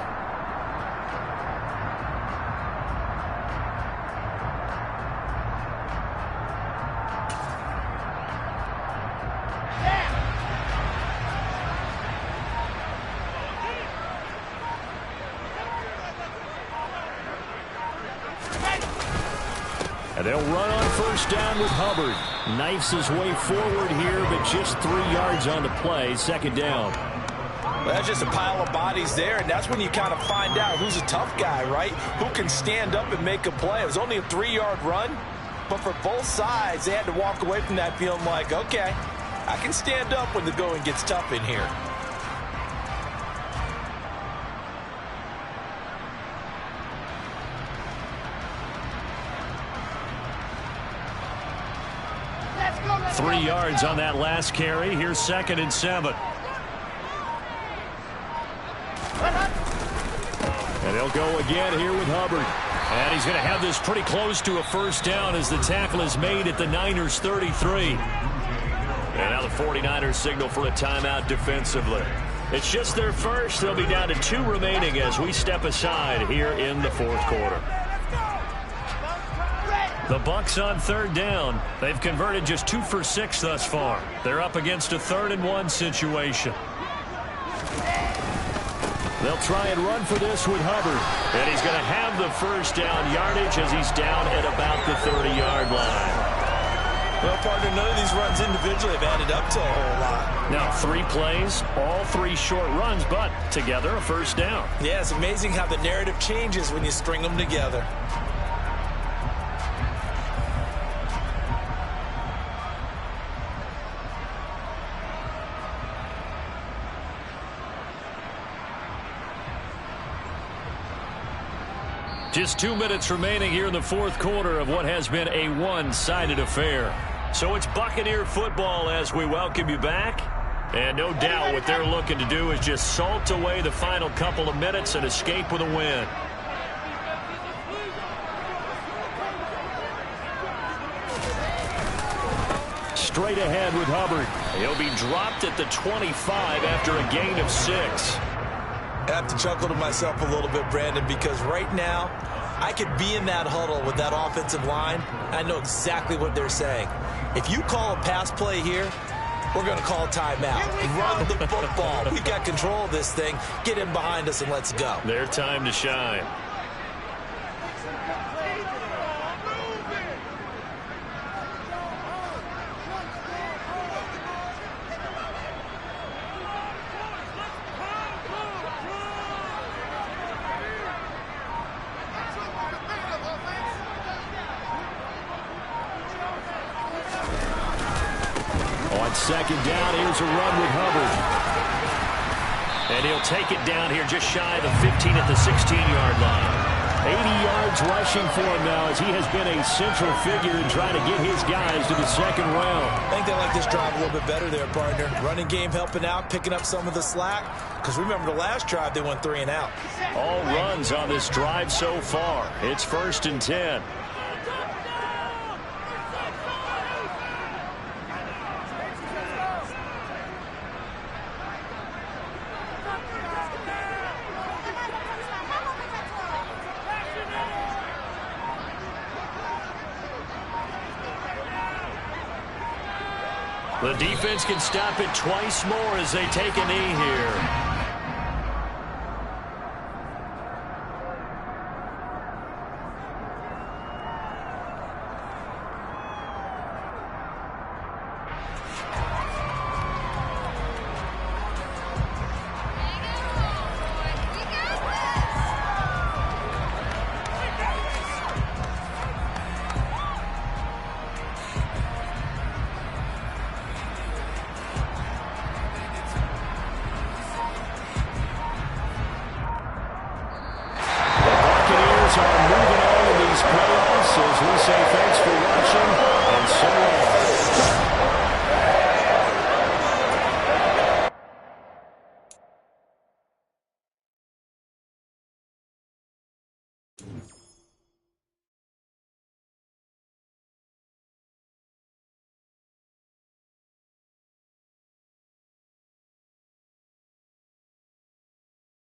And they'll run on first down with Hubbard. Knifes his way forward here, but just 3 yards on the play. 2nd down. Well, that's just a pile of bodies there, and that's when you kind of find out who's a tough guy, right? Who can stand up and make a play. It was only a 3-yard run, but for both sides, they had to walk away from that feeling like, okay, I can stand up when the going gets tough in here. Let's go. 3 yards on that last carry. Here's 2nd and 7. And they'll go again here with Hubbard. And he's going to have this pretty close to a first down as the tackle is made at the Niners' 33. And now the 49ers signal for a timeout defensively. It's just their first. They'll be down to 2 remaining as we step aside here in the fourth quarter. The Bucs on 3rd down. They've converted just 2 for 6 thus far. They're up against a 3rd and 1 situation. They'll try and run for this with Hubbard. And he's going to have the first down yardage as he's down at about the 30-yard line. Well, partner, none of these runs individually have added up to a whole lot. Now, 3 plays, all 3 short runs, but together a first down. Yeah, it's amazing how the narrative changes when you string them together. Just 2 minutes remaining here in the fourth quarter of what has been a one-sided affair. So it's Buccaneer football as we welcome you back. And no doubt what they're looking to do is just salt away the final couple of minutes and escape with a win. Straight ahead with Hubbard. He'll be dropped at the 25 after a gain of 6. I have to chuckle to myself a little bit, Brandon, because right now I could be in that huddle with that offensive line. I know exactly what they're saying. If you call a pass play here, we're going to call timeout. Run the football. We've got control of this thing. Get in behind us and let's go. Their time to shine. second down. Here's a run with Hubbard. And he'll take it down here just shy of the 15 at the 16-yard line. 80 yards rushing for him now as he has been a central figure in trying to get his guys to the second round. I think they like this drive a little bit better there, partner. Running game helping out, picking up some of the slack. Because remember the last drive, they went 3 and out. All runs on this drive so far. It's 1st and 10. The defense can stop it twice more as they take a knee here.